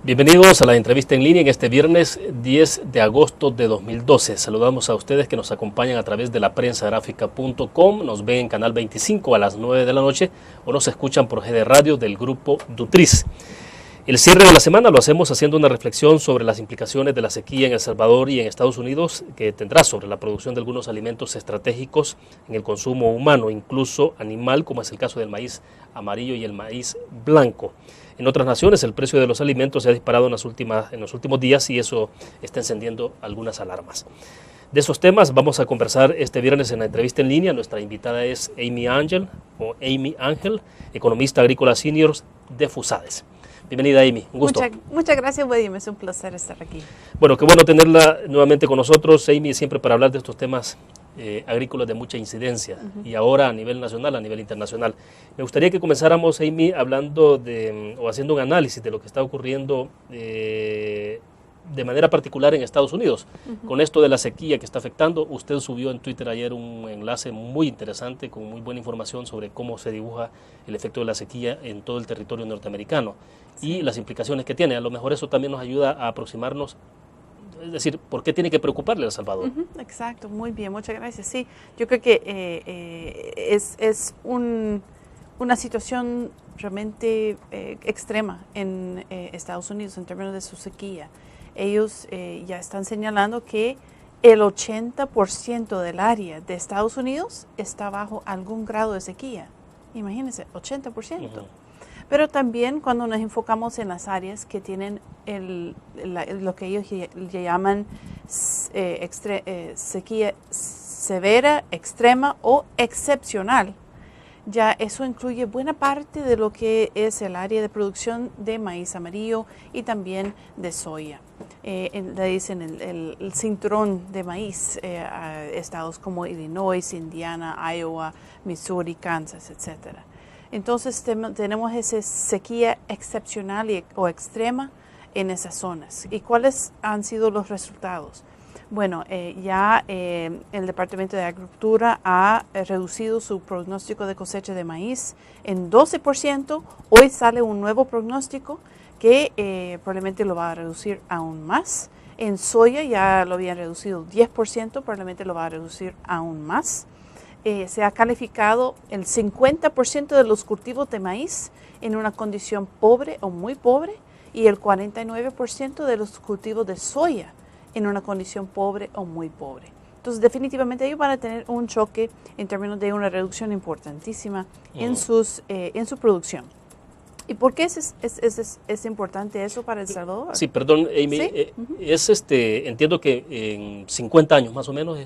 Bienvenidos a la entrevista en línea en este viernes 10 de agosto de 2012. Saludamos a ustedes que nos acompañan a través de la prensagráfica.com, nos ven en Canal 25 a las 9 de la noche o nos escuchan por GD Radio del grupo Dutriz. El cierre de la semana lo hacemos haciendo una reflexión sobre las implicaciones de la sequía en El Salvador y en Estados Unidos que tendrá sobre la producción de algunos alimentos estratégicos en el consumo humano, incluso animal, como es el caso del maíz amarillo y el maíz blanco. En otras naciones el precio de los alimentos se ha disparado en los últimos días y eso está encendiendo algunas alarmas. De esos temas vamos a conversar este viernes en la entrevista en línea. Nuestra invitada es Amy Ángel, economista agrícola senior de FUSADES. Bienvenida, Amy, un gusto. Muchas gracias, William, es un placer estar aquí. Bueno, qué bueno tenerla nuevamente con nosotros, Amy, siempre para hablar de estos temas agrícolas de mucha incidencia y ahora a nivel nacional, a nivel internacional. Me gustaría que comenzáramos, Amy, hablando o haciendo un análisis de lo que está ocurriendo de manera particular en Estados Unidos. Con esto de la sequía que está afectando, usted subió en Twitter ayer un enlace muy interesante con muy buena información sobre cómo se dibuja el efecto de la sequía en todo el territorio norteamericano y las implicaciones que tiene. A lo mejor eso también nos ayuda a aproximarnos, es decir, ¿por qué tiene que preocuparle a El Salvador? Exacto, muy bien, muchas gracias. Sí, yo creo que es una situación realmente extrema en Estados Unidos en términos de su sequía. Ellos ya están señalando que el 80% del área de Estados Unidos está bajo algún grado de sequía. Imagínense, 80%. Pero también cuando nos enfocamos en las áreas que tienen lo que ellos llaman sequía severa, extrema o excepcional, ya eso incluye buena parte de lo que es el área de producción de maíz amarillo y también de soya. Le dicen el cinturón de maíz a estados como Illinois, Indiana, Iowa, Missouri, Kansas, etcétera. Entonces tenemos esa sequía excepcional o extrema en esas zonas. ¿Y cuáles han sido los resultados? Bueno, ya el Departamento de Agricultura ha reducido su pronóstico de cosecha de maíz en 12%. Hoy sale un nuevo pronóstico que probablemente lo va a reducir aún más. En soya ya lo habían reducido 10%, probablemente lo va a reducir aún más. Se ha calificado el 50% de los cultivos de maíz en una condición pobre o muy pobre y el 49% de los cultivos de soya en una condición pobre o muy pobre. Entonces, definitivamente ellos van a tener un choque en términos de una reducción importantísima en su producción. ¿Y por qué es importante eso para El Salvador? Sí, perdón, Amy, ¿sí? Entiendo que en 50 años más o menos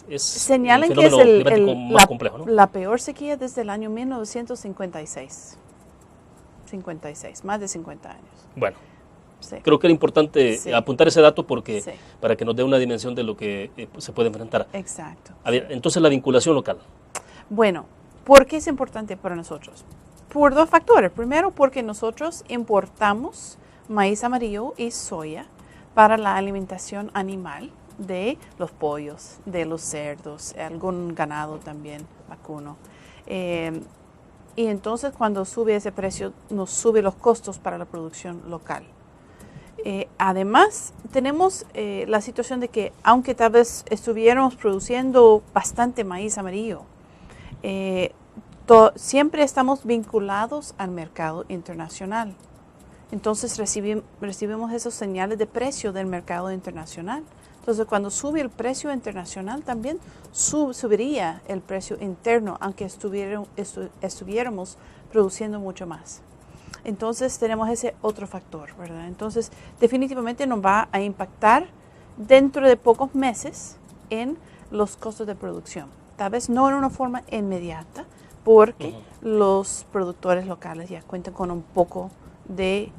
es señalan el que es climático más complejo, ¿no? La peor sequía desde el año 1956. Más de 50 años. Bueno, sí. Creo que era importante apuntar ese dato porque para que nos dé una dimensión de lo que se puede enfrentar. Exacto. A ver, entonces la vinculación local. Bueno, ¿por qué es importante para nosotros? Por dos factores. Primero, porque nosotros importamos maíz amarillo y soya para la alimentación animal de los pollos, de los cerdos, algún ganado también vacuno. Y entonces cuando sube ese precio, nos sube los costos para la producción local. Además, tenemos la situación de que aunque tal vez estuviéramos produciendo bastante maíz amarillo, siempre estamos vinculados al mercado internacional. Entonces recibimos esos señales de precio del mercado internacional. Entonces cuando sube el precio internacional también subiría el precio interno, aunque estuviéramos produciendo mucho más. Entonces tenemos ese otro factor, ¿verdad? Entonces definitivamente nos va a impactar dentro de pocos meses en los costos de producción. Tal vez no en una forma inmediata, porque los productores locales ya cuentan con un poco de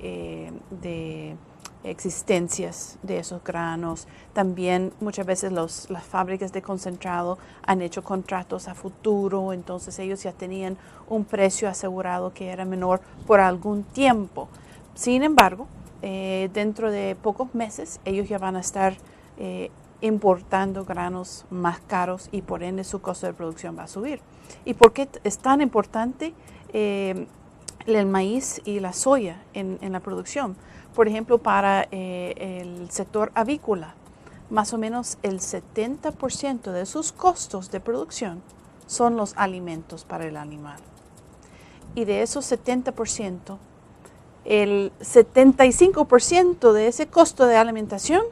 existencias de esos granos. También muchas veces las fábricas de concentrado han hecho contratos a futuro, entonces ellos ya tenían un precio asegurado que era menor por algún tiempo. Sin embargo, dentro de pocos meses ellos ya van a estar importando granos más caros y por ende su costo de producción va a subir. ¿Y por qué es tan importante el maíz y la soya en la producción. Por ejemplo, para el sector avícola, más o menos el 70% de sus costos de producción son los alimentos para el animal. Y de esos 70%, el 75% de ese costo de alimentación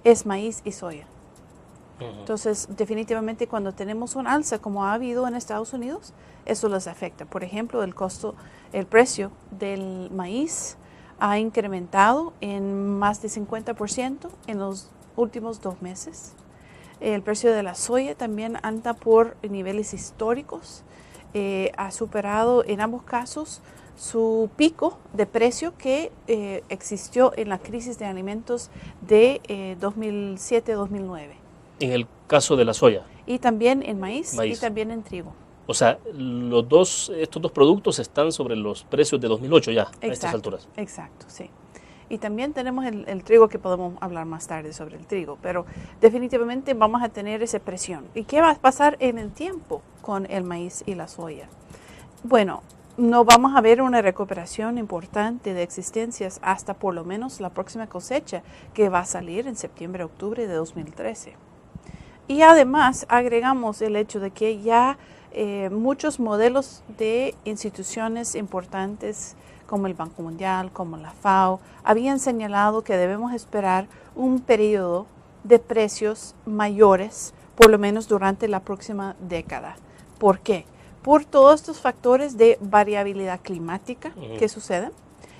es maíz y soya. Entonces, definitivamente cuando tenemos un alza como ha habido en Estados Unidos, eso les afecta. Por ejemplo, el precio del maíz ha incrementado en más de 50% en los últimos 2 meses. El precio de la soya también anda por niveles históricos. Ha superado en ambos casos su pico de precio que existió en la crisis de alimentos de 2007-2009. En el caso de la soya. Y también en maíz. Y también en trigo. O sea, estos dos productos están sobre los precios de 2008 ya, a estas alturas. Exacto, sí. Y también tenemos el trigo, que podemos hablar más tarde sobre el trigo, pero definitivamente vamos a tener esa presión. ¿Y qué va a pasar en el tiempo con el maíz y la soya? Bueno, no vamos a ver una recuperación importante de existencias hasta por lo menos la próxima cosecha, que va a salir en septiembre-octubre de 2013. Y además agregamos el hecho de que ya muchos modelos de instituciones importantes como el Banco Mundial, como la FAO, habían señalado que debemos esperar un periodo de precios mayores, por lo menos durante la próxima década. ¿Por qué? Por todos estos factores de variabilidad climática que suceden,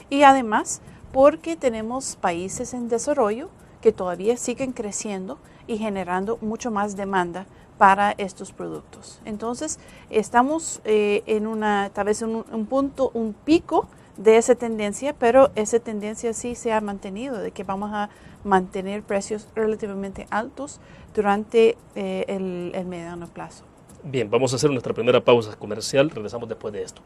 y además porque tenemos países en desarrollo que todavía siguen creciendo y generando mucho más demanda para estos productos. Entonces, estamos tal vez en un punto, un pico de esa tendencia, pero esa tendencia sí se ha mantenido, de que vamos a mantener precios relativamente altos durante el mediano plazo. Bien, vamos a hacer nuestra primera pausa comercial, regresamos después de esto.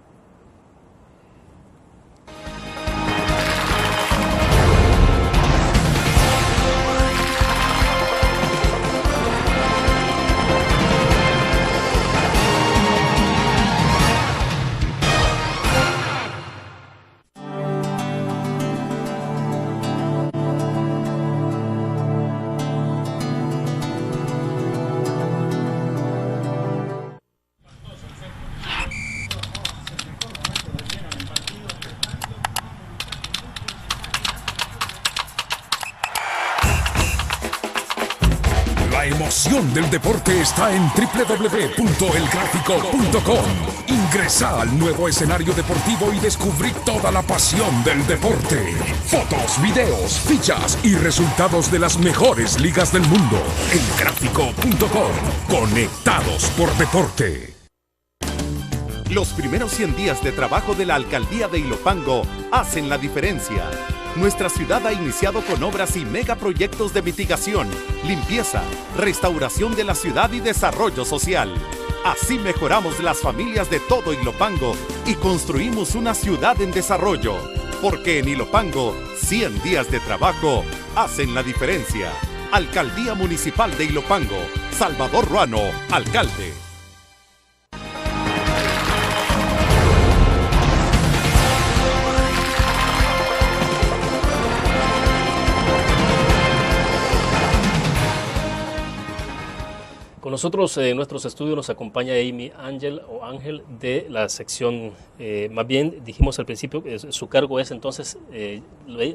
La emoción del deporte está en www.elgráfico.com. Ingresa al nuevo escenario deportivo y descubrí toda la pasión del deporte. Fotos, videos, fichas y resultados de las mejores ligas del mundo. Elgráfico.com. Conectados por deporte. Los primeros 100 días de trabajo de la Alcaldía de Ilopango hacen la diferencia. Nuestra ciudad ha iniciado con obras y megaproyectos de mitigación, limpieza, restauración de la ciudad y desarrollo social. Así mejoramos las familias de todo Ilopango y construimos una ciudad en desarrollo. Porque en Ilopango, 100 días de trabajo hacen la diferencia. Alcaldía Municipal de Ilopango. Salvador Ruano, alcalde. Con nosotros en nuestros estudios nos acompaña Amy Ángel de la sección, más bien dijimos al principio que su cargo es entonces,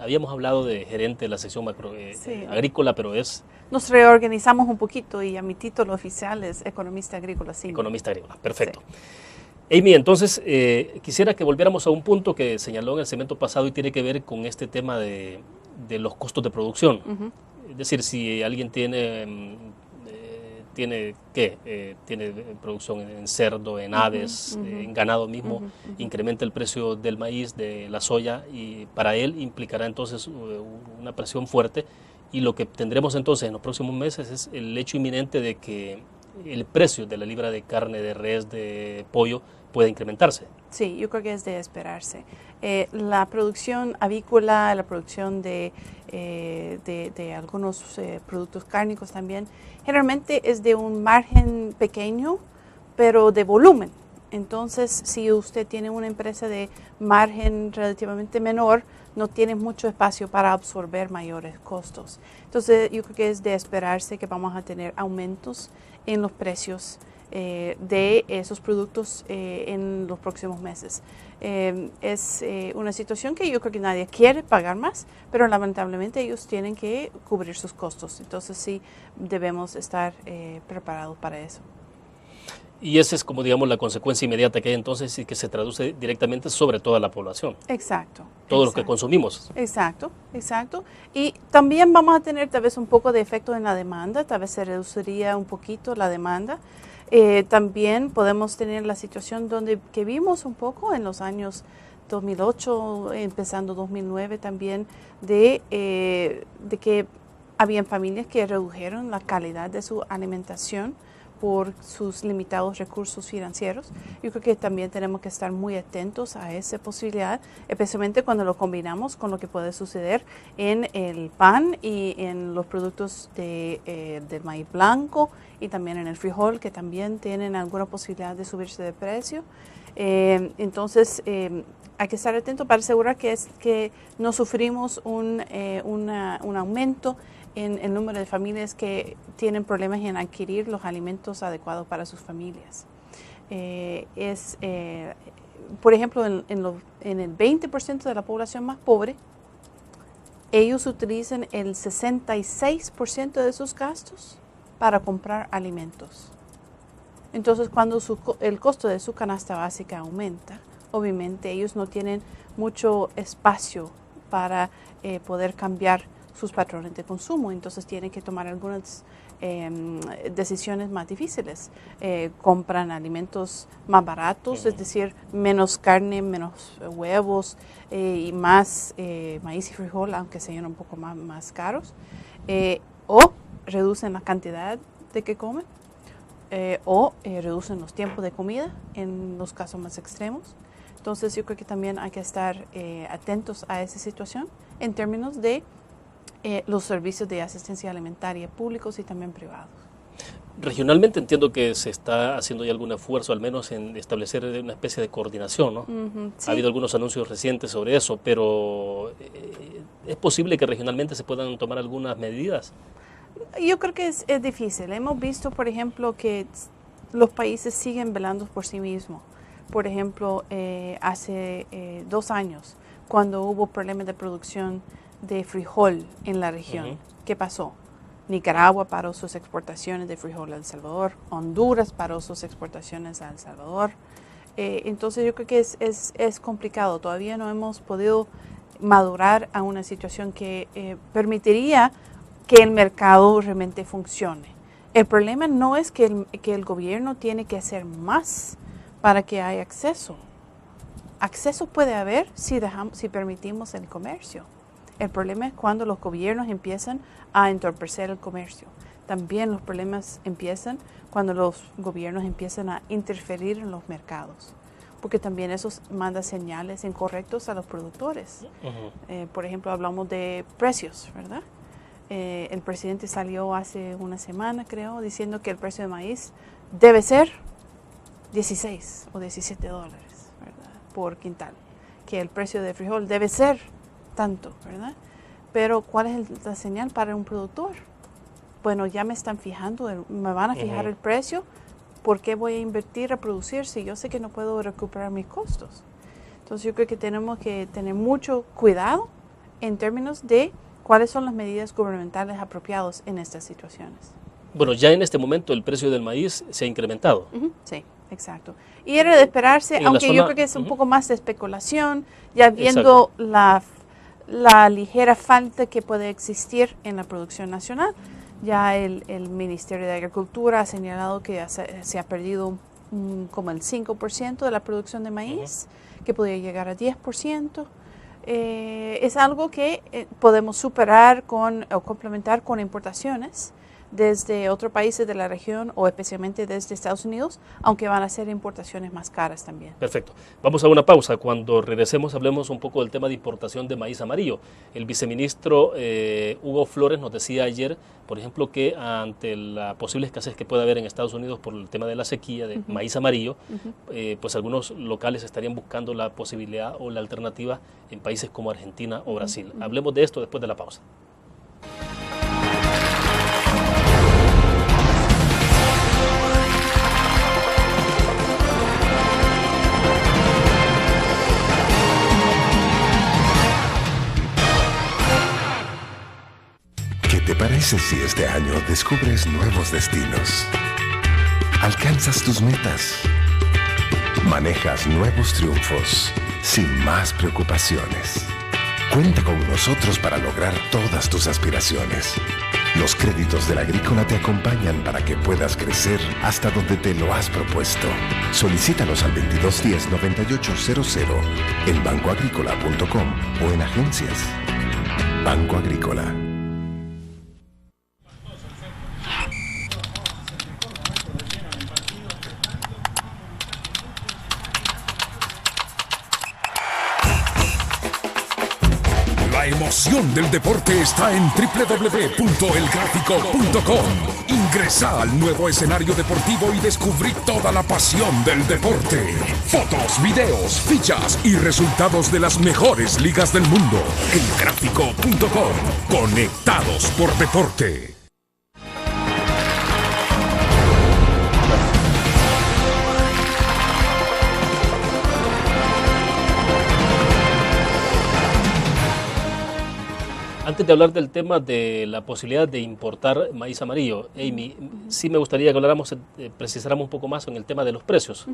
habíamos hablado de gerente de la sección agrícola, pero es... Nos reorganizamos un poquito y a mi título oficial es economista agrícola. Sí. Economista agrícola, perfecto. Sí. Amy, entonces quisiera que volviéramos a un punto que señaló en el segmento pasado y tiene que ver con este tema de los costos de producción. Es decir, si alguien tiene producción en cerdo, en aves, en ganado mismo, incrementa el precio del maíz, de la soya, y para él implicará entonces una presión fuerte, y lo que tendremos entonces en los próximos meses es el hecho inminente de que el precio de la libra de carne, de res, de pollo puede incrementarse. Sí, yo creo que es de esperarse. La producción avícola, la producción de algunos productos cárnicos también, generalmente es de un margen pequeño, pero de volumen. Entonces, si usted tiene una empresa de margen relativamente menor, no tiene mucho espacio para absorber mayores costos. Entonces, yo creo que es de esperarse que vamos a tener aumentos en los precios de esos productos en los próximos meses. Es una situación que yo creo que nadie quiere pagar más, pero lamentablemente ellos tienen que cubrir sus costos. Entonces sí debemos estar preparados para eso. Y esa es como digamos la consecuencia inmediata que hay entonces y que se traduce directamente sobre toda la población. Exacto. Todo lo que consumimos. Exacto, exacto. Y también vamos a tener tal vez un poco de efecto en la demanda, tal vez se reduciría un poquito la demanda. También podemos tener la situación que vimos un poco en los años 2008, empezando 2009 también, de que habían familias que redujeron la calidad de su alimentación por sus limitados recursos financieros. Yo creo que también tenemos que estar muy atentos a esa posibilidad, especialmente cuando lo combinamos con lo que puede suceder en el pan y en los productos del maíz blanco y también en el frijol, que también tienen alguna posibilidad de subirse de precio. Entonces, hay que estar atentos para asegurar que no sufrimos un aumento en el número de familias que tienen problemas en adquirir los alimentos adecuados para sus familias. Por ejemplo, en el 20% de la población más pobre, ellos utilizan el 66% de sus gastos para comprar alimentos. Entonces, cuando el costo de su canasta básica aumenta, obviamente ellos no tienen mucho espacio para poder cambiar sus patrones de consumo, entonces tienen que tomar algunas decisiones más difíciles. Compran alimentos más baratos, es decir, menos carne, menos huevos y más maíz y frijol, aunque sean un poco más caros, o reducen la cantidad de que comen, o reducen los tiempos de comida en los casos más extremos. Entonces yo creo que también hay que estar atentos a esa situación en términos de los servicios de asistencia alimentaria públicos y también privados. Regionalmente entiendo que se está haciendo ya algún esfuerzo, al menos en establecer una especie de coordinación, ¿no? Sí. Ha habido algunos anuncios recientes sobre eso, pero ¿es posible que regionalmente se puedan tomar algunas medidas? Yo creo que es difícil. Hemos visto, por ejemplo, que los países siguen velando por sí mismos. Por ejemplo, hace 2 años, cuando hubo problemas de producción de frijol en la región, ¿qué pasó? Nicaragua paró sus exportaciones de frijol a El Salvador, Honduras paró sus exportaciones a El Salvador. Entonces yo creo que es complicado. Todavía no hemos podido madurar a una situación que permitiría que el mercado realmente funcione. El problema no es que el gobierno tiene que hacer más para que haya acceso. Acceso puede haber si permitimos el comercio. El problema es cuando los gobiernos empiezan a entorpecer el comercio. También los problemas empiezan cuando los gobiernos empiezan a interferir en los mercados, porque también eso manda señales incorrectas a los productores. Por ejemplo, hablamos de precios, ¿verdad? El presidente salió hace una semana, creo, diciendo que el precio de maíz debe ser 16 o 17 dólares, ¿verdad?, por quintal, que el precio de frijol debe ser tanto, ¿verdad? Pero ¿cuál es la señal para un productor? Bueno, ya me están fijando, me van a fijar el precio, ¿por qué voy a invertir a producir si yo sé que no puedo recuperar mis costos? Entonces yo creo que tenemos que tener mucho cuidado en términos de cuáles son las medidas gubernamentales apropiadas en estas situaciones. Bueno, ya en este momento el precio del maíz se ha incrementado. Sí, exacto. Y era de esperarse, aunque yo creo que es un poco más de especulación, ya viendo la ligera falta que puede existir en la producción nacional. Ya el Ministerio de Agricultura ha señalado que se ha perdido como el 5% de la producción de maíz, que podría llegar a 10%. Es algo que podemos superar o complementar con importaciones, desde otros países de la región o especialmente desde Estados Unidos, aunque van a ser importaciones más caras también. Perfecto. Vamos a una pausa. Cuando regresemos hablemos un poco del tema de importación de maíz amarillo. El viceministro Hugo Flores nos decía ayer, por ejemplo, que ante la posible escasez que puede haber en Estados Unidos por el tema de la sequía de maíz amarillo, pues algunos locales estarían buscando la posibilidad o la alternativa en países como Argentina o Brasil. Hablemos de esto después de la pausa. ¿Qué te parece si este año descubres nuevos destinos? Alcanzas tus metas. Manejas nuevos triunfos sin más preocupaciones. Cuenta con nosotros para lograr todas tus aspiraciones. Los créditos de la Agrícola te acompañan para que puedas crecer hasta donde te lo has propuesto. Solicítalos al 2210-9800 en bancoagricola.com o en agencias. Banco Agrícola. La emoción del deporte está en www.elgráfico.com. Ingresa al nuevo escenario deportivo y descubrí toda la pasión del deporte. Fotos, videos, fichas y resultados de las mejores ligas del mundo. Elgráfico.com. Conectados por deporte. Antes de hablar del tema de la posibilidad de importar maíz amarillo, Amy, sí me gustaría que habláramos, precisáramos un poco más en el tema de los precios.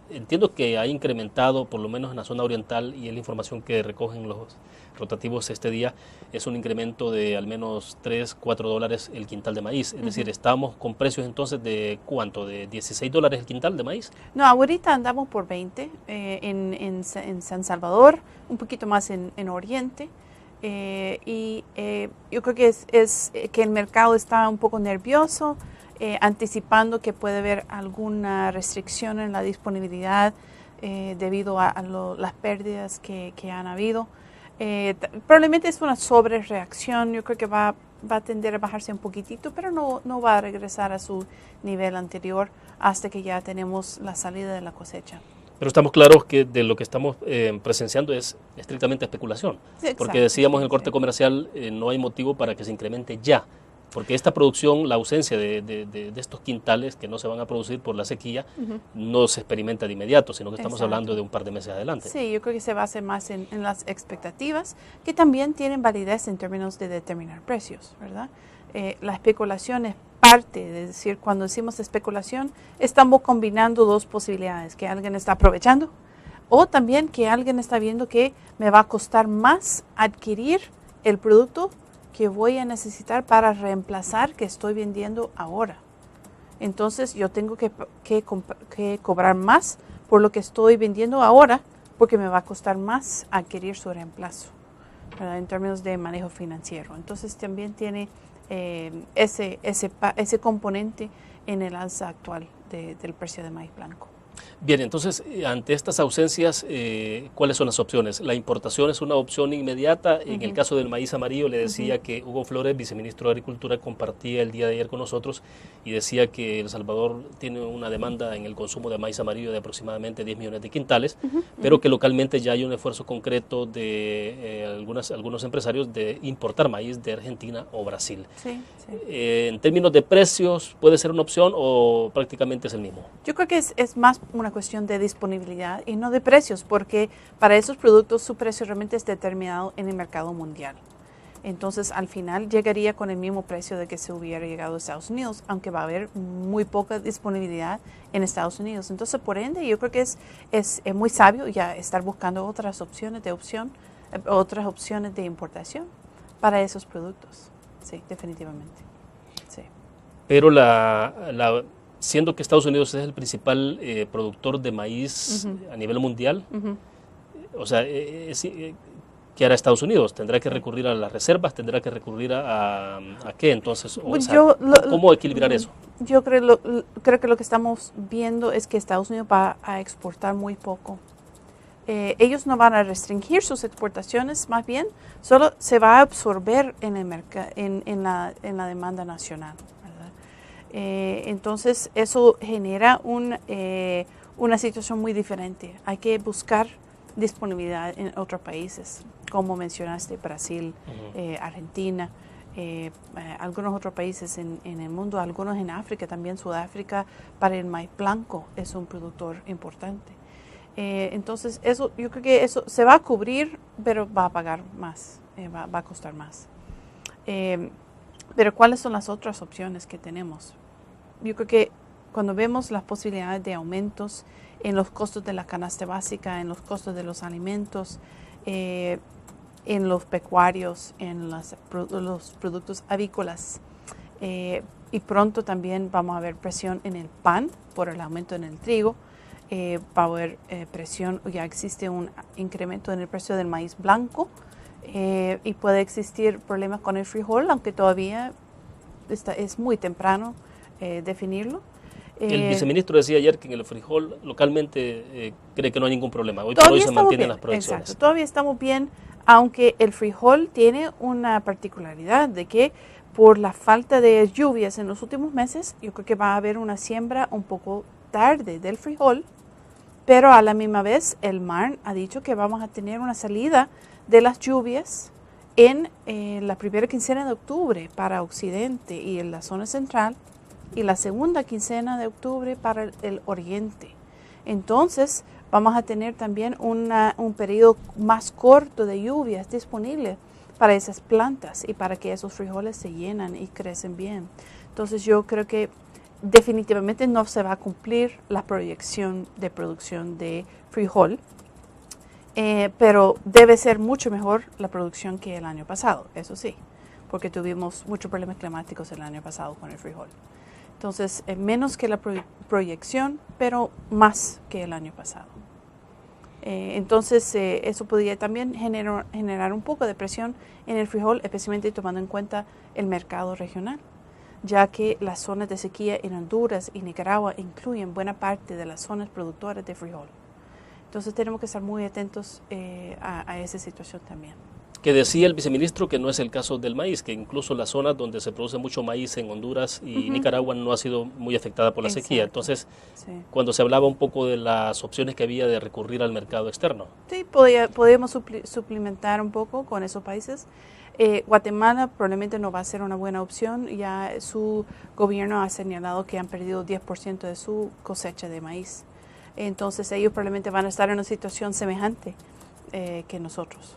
Entiendo que ha incrementado, por lo menos en la zona oriental, y es la información que recogen los rotativos este día, es un incremento de al menos $3-4 el quintal de maíz. Es decir, estamos con precios entonces de ¿cuánto? ¿De $16 el quintal de maíz? No, ahorita andamos por 20 en San Salvador, un poquito más en Oriente. Yo creo que es que el mercado está un poco nervioso, anticipando que puede haber alguna restricción en la disponibilidad debido a las pérdidas que han habido. Probablemente es una sobrereacción. Yo creo que va a tender a bajarse un poquitito, pero no va a regresar a su nivel anterior hasta que ya tenemos la salida de la cosecha. Pero estamos claros que de lo que estamos presenciando es estrictamente especulación, Sí, porque decíamos en el corte comercial no hay motivo para que se incremente ya, porque esta producción, la ausencia de estos quintales que no se van a producir por la sequía, no se experimenta de inmediato, sino que estamos hablando de un par de meses adelante. Sí, yo creo que se basa más en las expectativas, que también tienen validez en términos de determinar precios, ¿verdad? La especulación es parte, es decir, cuando decimos especulación, estamos combinando dos posibilidades, que alguien está aprovechando o también que alguien está viendo que me va a costar más adquirir el producto que voy a necesitar para reemplazar que estoy vendiendo ahora. Entonces yo tengo que cobrar más por lo que estoy vendiendo ahora porque me va a costar más adquirir su reemplazo, ¿verdad? En términos de manejo financiero. Entonces también tiene ese componente en el alza actual del precio de maíz blanco. Bien, entonces, ante estas ausencias, ¿cuáles son las opciones? La importación es una opción inmediata. En el caso del maíz amarillo, le decía que Hugo Flores, viceministro de Agricultura, compartía el día de ayer con nosotros y decía que El Salvador tiene una demanda en el consumo de maíz amarillo de aproximadamente 10 millones de quintales, pero que localmente ya hay un esfuerzo concreto de algunos empresarios de importar maíz de Argentina o Brasil. Sí, sí. En términos de precios, ¿puede ser una opción o prácticamente es el mismo? Yo creo que es más una cuestión de disponibilidad y no de precios, porque para esos productos su precio realmente es determinado en el mercado mundial. Entonces, al final llegaría con el mismo precio de que se hubiera llegado a Estados Unidos, aunque va a haber muy poca disponibilidad en Estados Unidos. Entonces, por ende, yo creo que es muy sabio ya estar buscando otras opciones de importación para esos productos. Sí, definitivamente. Sí. Pero siendo que Estados Unidos es el principal productor de maíz a nivel mundial, o sea, ¿qué hará Estados Unidos? ¿Tendrá que recurrir a las reservas? ¿Tendrá que recurrir a qué entonces? O sea, ¿cómo equilibrar eso? Yo creo que lo que estamos viendo es que Estados Unidos va a exportar muy poco. Ellos no van a restringir sus exportaciones, más bien, solo se va a absorber en el en la demanda nacional, ¿verdad? Entonces, eso genera una situación muy diferente. Hay que buscar disponibilidad en otros países, como mencionaste, Brasil, Argentina, algunos otros países en el mundo, algunos en África, también Sudáfrica, para el maíz blanco es un productor importante. Entonces, eso, yo creo que eso se va a cubrir, pero va a pagar más, va a costar más. Pero ¿cuáles son las otras opciones que tenemos? Yo creo que cuando vemos las posibilidades de aumentos en los costos de la canasta básica, en los costos de los alimentos, en los pecuarios, en los productos avícolas, y pronto también vamos a ver presión en el pan por el aumento en el trigo. Va a haber presión, ya existe un incremento en el precio del maíz blanco, y puede existir problemas con el frijol, aunque todavía es muy temprano definirlo. El viceministro decía ayer que en el frijol localmente cree que no hay ningún problema. Hoy por hoy se mantienen las producciones. Exacto, todavía estamos bien, aunque el frijol tiene una particularidad de que por la falta de lluvias en los últimos meses, yo creo que va a haber una siembra un poco tarde del frijol, pero a la misma vez el MARN ha dicho que vamos a tener una salida de las lluvias en la primera quincena de octubre para Occidente y en la zona central, y la segunda quincena de octubre para el Oriente. Entonces vamos a tener también un periodo más corto de lluvias disponible para esas plantas y para que esos frijoles se llenan y crecen bien. Entonces yo creo que definitivamente no se va a cumplir la proyección de producción de frijol, pero debe ser mucho mejor la producción que el año pasado, eso sí, porque tuvimos muchos problemas climáticos el año pasado con el frijol. Entonces, menos que la proyección, pero más que el año pasado. Entonces, eso podría también generar un poco de presión en el frijol, especialmente tomando en cuenta el mercado regional, ya que las zonas de sequía en Honduras y Nicaragua incluyen buena parte de las zonas productoras de frijol. Entonces tenemos que estar muy atentos a esa situación también. Que decía el viceministro que no es el caso del maíz, que incluso las zonas donde se produce mucho maíz en Honduras y Nicaragua no ha sido muy afectada por la sequía. Entonces, cuando se hablaba un poco de las opciones que había de recurrir al mercado externo. Sí, podemos suplementar un poco con esos países. Guatemala probablemente no va a ser una buena opción, ya su gobierno ha señalado que han perdido 10% de su cosecha de maíz. Entonces ellos probablemente van a estar en una situación semejante que nosotros.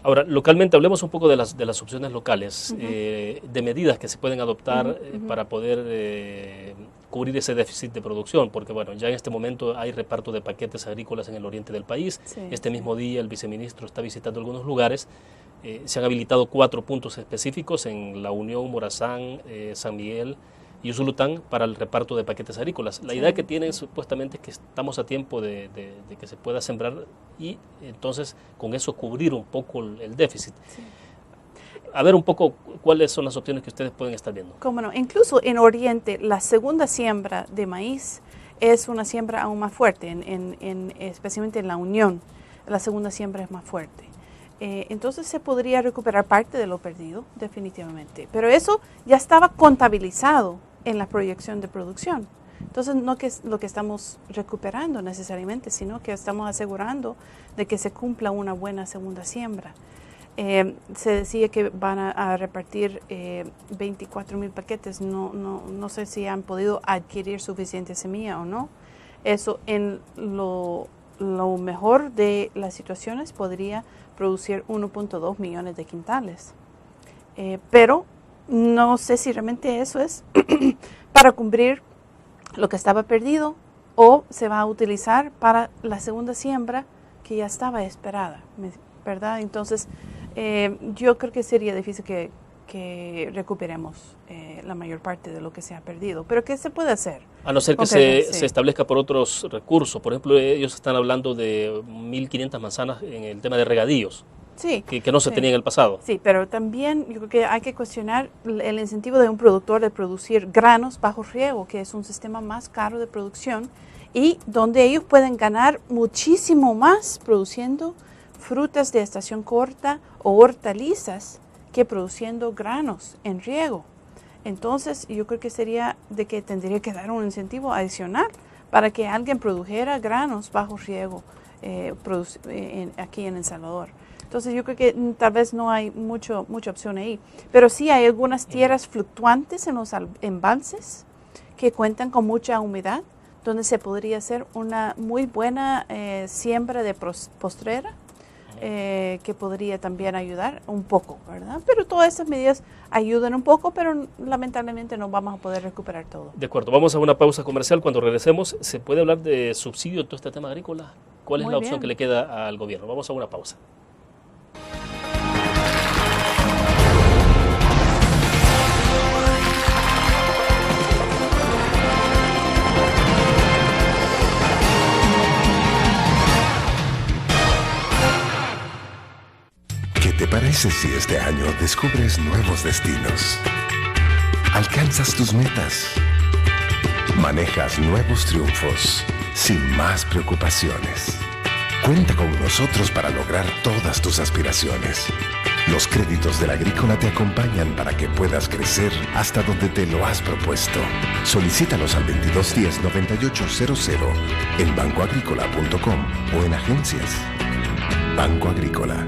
Ahora, localmente hablemos un poco de las opciones locales, de medidas que se pueden adoptar para poder cubrir ese déficit de producción, porque bueno, ya en este momento hay reparto de paquetes agrícolas en el oriente del país. Este mismo día el viceministro está visitando algunos lugares. Se han habilitado 4 puntos específicos en La Unión, Morazán, San Miguel y Usulután para el reparto de paquetes agrícolas. La idea que tienen supuestamente es que estamos a tiempo de que se pueda sembrar y entonces con eso cubrir un poco el déficit. A ver un poco cuáles son las opciones que ustedes pueden estar viendo. Cómo no, incluso en Oriente la segunda siembra de maíz es una siembra aún más fuerte, especialmente en La Unión, la segunda siembra es más fuerte. Entonces se podría recuperar parte de lo perdido, definitivamente. Pero eso ya estaba contabilizado en la proyección de producción. Entonces no que es lo que estamos recuperando necesariamente, sino que estamos asegurando de que se cumpla una buena segunda siembra. Se decía que van a repartir 24,000 paquetes. No sé si han podido adquirir suficiente semilla o no. Eso en lo mejor de las situaciones podría producir 1.2 millones de quintales. Pero no sé si realmente eso es para cubrir lo que estaba perdido o se va a utilizar para la segunda siembra que ya estaba esperada, ¿verdad? Entonces, yo creo que sería difícil que recuperemos la mayor parte de lo que se ha perdido. Pero ¿qué se puede hacer? A no ser que se establezca por otros recursos. Por ejemplo, ellos están hablando de 1.500 manzanas en el tema de regadíos. Sí, que no se tenía en el pasado. Sí, pero también yo creo que hay que cuestionar el incentivo de un productor de producir granos bajo riego, que es un sistema más caro de producción y donde ellos pueden ganar muchísimo más produciendo frutas de estación corta o hortalizas que produciendo granos en riego. Entonces yo creo que sería de que tendría que dar un incentivo adicional para que alguien produjera granos bajo riego aquí en El Salvador. Entonces yo creo que tal vez no hay mucha opción ahí, pero sí hay algunas tierras fluctuantes en los embalses que cuentan con mucha humedad, donde se podría hacer una muy buena siembra de postrera, que podría también ayudar un poco, ¿verdad? Pero todas esas medidas ayudan un poco, pero lamentablemente no vamos a poder recuperar todo. De acuerdo, vamos a una pausa comercial. Cuando regresemos, ¿se puede hablar de subsidio en todo este tema agrícola? ¿Cuál es la opción que le queda al gobierno? Vamos a una pausa. ¿Qué te parece si este año descubres nuevos destinos? Alcanzas tus metas. Manejas nuevos triunfos sin más preocupaciones. Cuenta con nosotros para lograr todas tus aspiraciones. Los créditos de la Agrícola te acompañan para que puedas crecer hasta donde te lo has propuesto. Solicítalos al 2210-9800 en bancoagricola.com o en agencias. Banco Agrícola.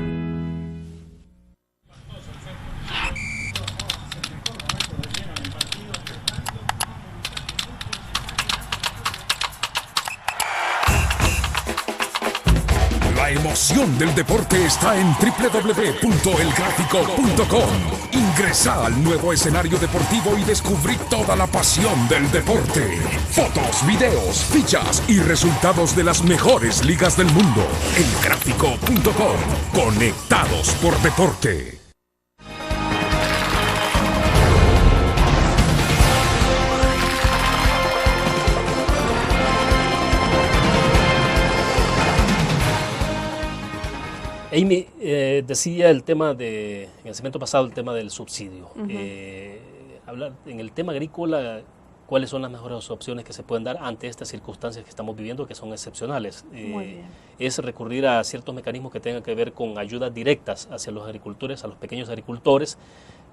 La emoción del deporte está en www.elgráfico.com. Ingresa al nuevo escenario deportivo y descubrí toda la pasión del deporte. Fotos, videos, fichas y resultados de las mejores ligas del mundo. Elgráfico.com. Conectados por deporte. Amy, decía el tema en el segmento pasado, el tema del subsidio. Hablar en el tema agrícola, ¿cuáles son las mejores opciones que se pueden dar ante estas circunstancias que estamos viviendo, que son excepcionales? Muy bien. Es recurrir a ciertos mecanismos que tengan que ver con ayudas directas hacia los agricultores, a los pequeños agricultores.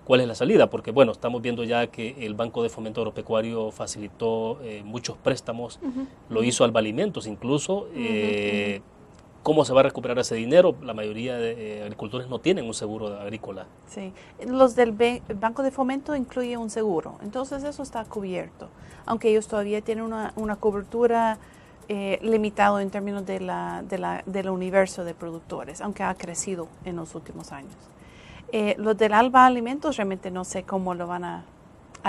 ¿Cuál es la salida? Porque, bueno, estamos viendo ya que el Banco de Fomento Agropecuario facilitó muchos préstamos, lo hizo Alba Alimentos incluso. ¿Cómo se va a recuperar ese dinero? La mayoría de agricultores no tienen un seguro agrícola. Sí, los del Banco de Fomento incluye un seguro, entonces eso está cubierto, aunque ellos todavía tienen una cobertura limitado en términos del universo de productores, aunque ha crecido en los últimos años. Los del Alba Alimentos realmente no sé cómo lo van a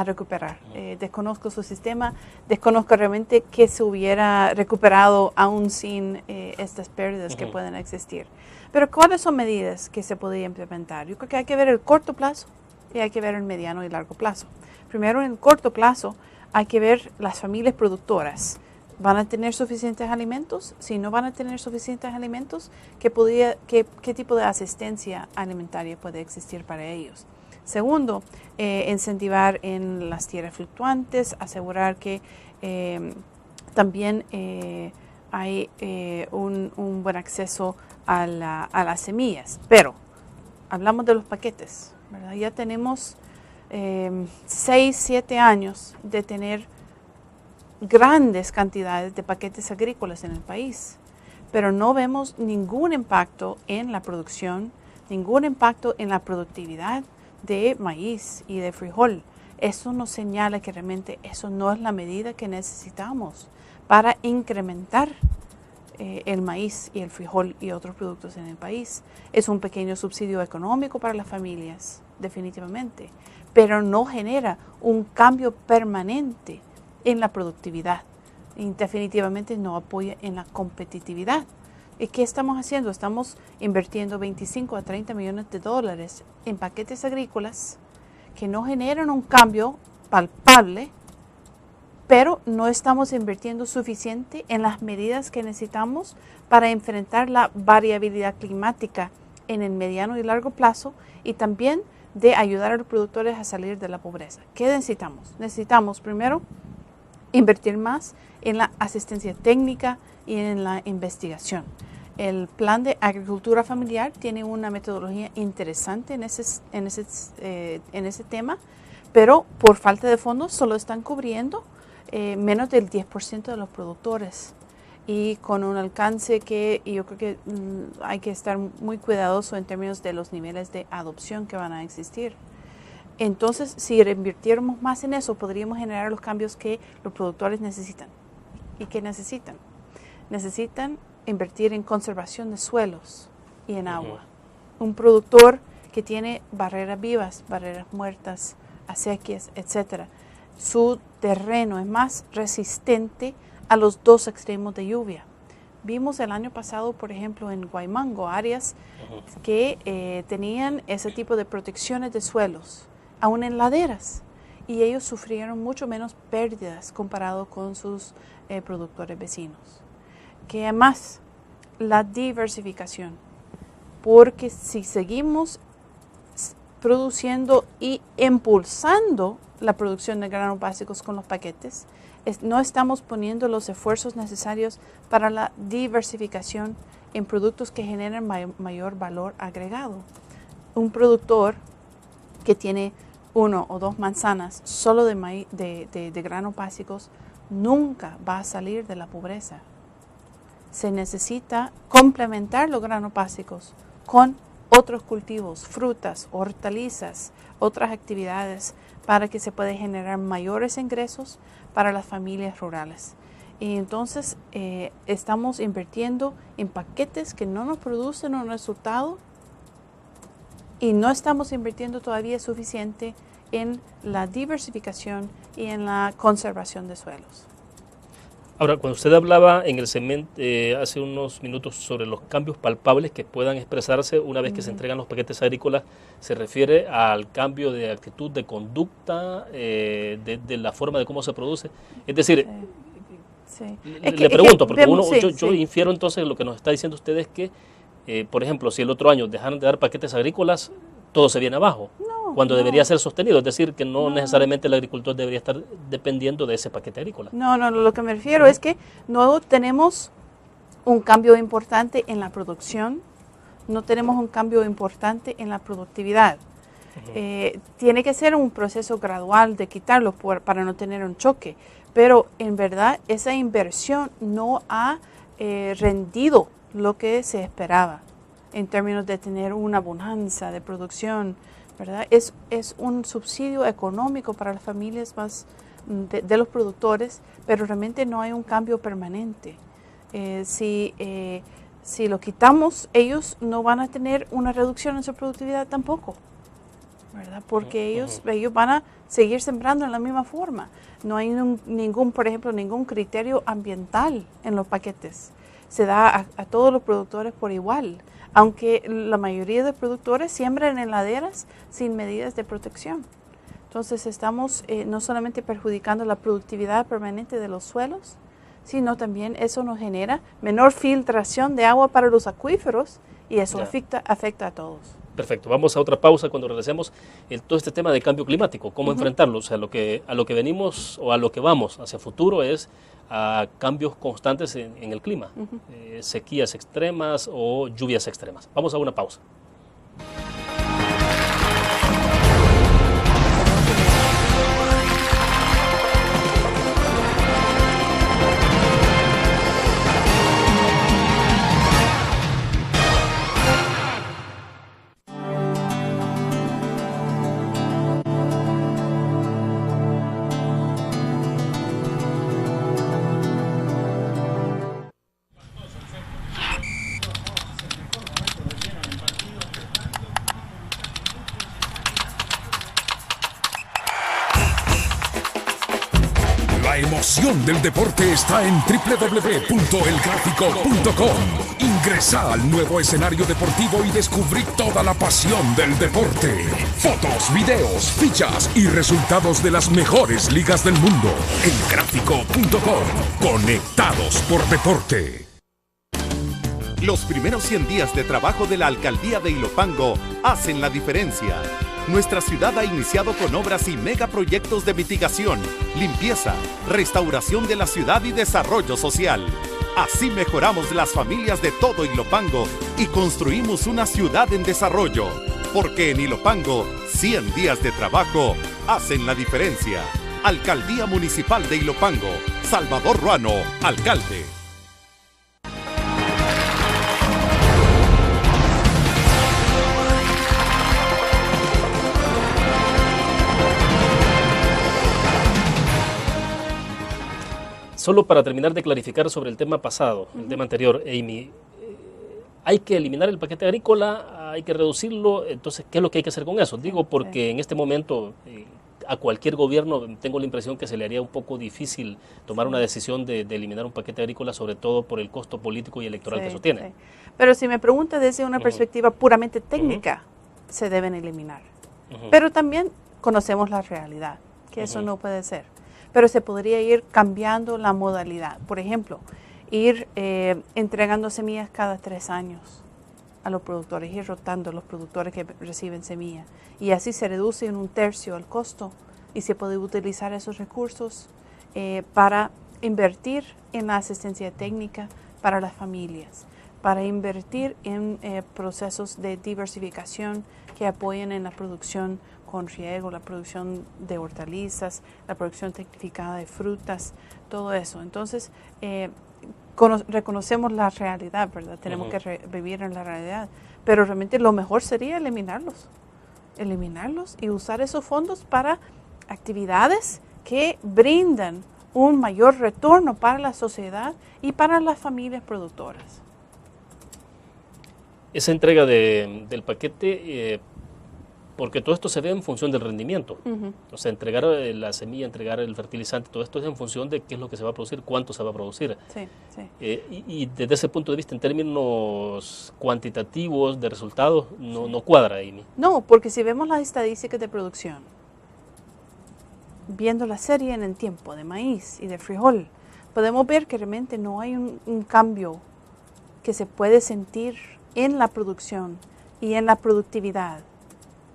recuperar. Desconozco su sistema, desconozco realmente que se hubiera recuperado aún sin estas pérdidas que pueden existir. Pero ¿cuáles son medidas que se podrían implementar? Yo creo que hay que ver el corto plazo y hay que ver el mediano y largo plazo. Primero, en el corto plazo, hay que ver las familias productoras. ¿Van a tener suficientes alimentos? Si no van a tener suficientes alimentos, ¿qué tipo de asistencia alimentaria puede existir para ellos? Segundo, incentivar en las tierras fluctuantes, asegurar que también hay un buen acceso a las semillas. Pero hablamos de los paquetes, ¿verdad? Ya tenemos 6, 7 años de tener grandes cantidades de paquetes agrícolas en el país, pero no vemos ningún impacto en la producción, ningún impacto en la productividad de maíz y de frijol. Eso nos señala que realmente eso no es la medida que necesitamos para incrementar el maíz y el frijol y otros productos en el país. Es un pequeño subsidio económico para las familias, definitivamente, pero no genera un cambio permanente en la productividad y definitivamente no apoya en la competitividad. ¿Y qué estamos haciendo? Estamos invirtiendo 25 a 30 millones de dólares en paquetes agrícolas que no generan un cambio palpable pero no estamos invirtiendo suficiente en las medidas que necesitamos para enfrentar la variabilidad climática en el mediano y largo plazo y también de ayudar a los productores a salir de la pobreza. ¿Qué necesitamos? Necesitamos primero invertir más en la asistencia técnica y en la investigación. El plan de agricultura familiar tiene una metodología interesante en ese tema, pero por falta de fondos solo están cubriendo menos del 10% de los productores y con un alcance que yo creo que hay que estar muy cuidadoso en términos de los niveles de adopción que van a existir. Entonces, si reinvirtiéramos más en eso, podríamos generar los cambios que los productores necesitan. ¿Y qué necesitan? Necesitan invertir en conservación de suelos y en agua. Un productor que tiene barreras vivas, barreras muertas, acequias, etc. Su terreno es más resistente a los dos extremos de lluvia. Vimos el año pasado, por ejemplo, en Guaymango, áreas que tenían ese tipo de protecciones de suelos, aún en laderas, y ellos sufrieron mucho menos pérdidas comparado con sus productores vecinos. Que además, la diversificación, porque si seguimos produciendo y impulsando la producción de granos básicos con los paquetes, no estamos poniendo los esfuerzos necesarios para la diversificación en productos que generan mayor valor agregado. Un productor que tiene 1 o 2 manzanas solo de granos básicos nunca va a salir de la pobreza. Se necesita complementar los granos básicos con otros cultivos, frutas, hortalizas, otras actividades para que se pueda generar mayores ingresos para las familias rurales. Y entonces estamos invirtiendo en paquetes que no nos producen un resultado y no estamos invirtiendo todavía suficiente en la diversificación y en la conservación de suelos. Ahora, cuando usted hablaba en el segmento hace unos minutos sobre los cambios palpables que puedan expresarse una vez que se entregan los paquetes agrícolas, ¿se refiere al cambio de actitud, de conducta, de la forma de cómo se produce? Es decir, le pregunto, porque yo infiero entonces lo que nos está diciendo usted es que, por ejemplo, si el otro año dejaron de dar paquetes agrícolas, todo se viene abajo. Cuando debería ser sostenido, es decir, que no necesariamente el agricultor debería estar dependiendo de ese paquete agrícola. No, lo que me refiero es que no tenemos un cambio importante en la producción, no tenemos un cambio importante en la productividad. Tiene que ser un proceso gradual de quitarlo para no tener un choque, pero en verdad esa inversión no ha rendido lo que se esperaba en términos de tener una bonanza de producción, ¿verdad? Es un subsidio económico para las familias más de los productores, pero realmente no hay un cambio permanente. Si lo quitamos, ellos no van a tener una reducción en su productividad tampoco, ¿verdad? Porque ellos van a seguir sembrando en la misma forma. No hay por ejemplo, ningún criterio ambiental en los paquetes. Se da a todos los productores por igual, aunque la mayoría de productores siembran en laderas sin medidas de protección. Entonces estamos no solamente perjudicando la productividad permanente de los suelos, sino también eso nos genera menor filtración de agua para los acuíferos y eso afecta a todos. Perfecto, vamos a otra pausa. Cuando regresemos, todo este tema de cambio climático, cómo enfrentarlo, o sea, a lo que venimos o a lo que vamos hacia futuro es a cambios constantes en el clima, sequías extremas o lluvias extremas. Vamos a una pausa. La emoción del deporte está en www.elgráfico.com. Ingresa al nuevo escenario deportivo y descubrí toda la pasión del deporte. Fotos, videos, fichas y resultados de las mejores ligas del mundo. Elgráfico.com. Conectados por deporte. Los primeros 100 días de trabajo de la Alcaldía de Ilopango hacen la diferencia. Nuestra ciudad ha iniciado con obras y megaproyectos de mitigación, limpieza, restauración de la ciudad y desarrollo social. Así mejoramos las familias de todo Ilopango y construimos una ciudad en desarrollo. Porque en Ilopango, 100 días de trabajo hacen la diferencia. Alcaldía Municipal de Ilopango. Salvador Ruano, alcalde. Solo para terminar de clarificar sobre el tema pasado, el tema anterior, Amy, hay que eliminar el paquete agrícola, hay que reducirlo, entonces, ¿qué es lo que hay que hacer con eso? Digo, porque en este momento a cualquier gobierno tengo la impresión que se le haría un poco difícil tomar una decisión de eliminar un paquete agrícola, sobre todo por el costo político y electoral que eso tiene. Sí. Pero si me pregunta desde una perspectiva puramente técnica, se deben eliminar. Pero también conocemos la realidad, que eso no puede ser. Pero se podría ir cambiando la modalidad. Por ejemplo, ir entregando semillas cada 3 años a los productores, ir rotando a los productores que reciben semilla. Y así se reduce en 1/3 el costo y se puede utilizar esos recursos para invertir en la asistencia técnica para las familias, para invertir en procesos de diversificación que apoyen en la producción con riego, la producción de hortalizas, la producción tecnificada de frutas, todo eso. Entonces, reconocemos la realidad, ¿verdad? Tenemos que vivir en la realidad, pero realmente lo mejor sería eliminarlos y usar esos fondos para actividades que brindan un mayor retorno para la sociedad y para las familias productoras. Esa entrega del paquete, porque todo esto se ve en función del rendimiento. O sea, entregar la semilla, entregar el fertilizante, todo esto es en función de qué es lo que se va a producir, cuánto se va a producir. Sí. Y desde ese punto de vista, en términos cuantitativos de resultados, no cuadra, Amy. No, porque si vemos las estadísticas de producción, viendo la serie en el tiempo de maíz y de frijol, podemos ver que realmente no hay un cambio que se puede sentir en la producción y en la productividad,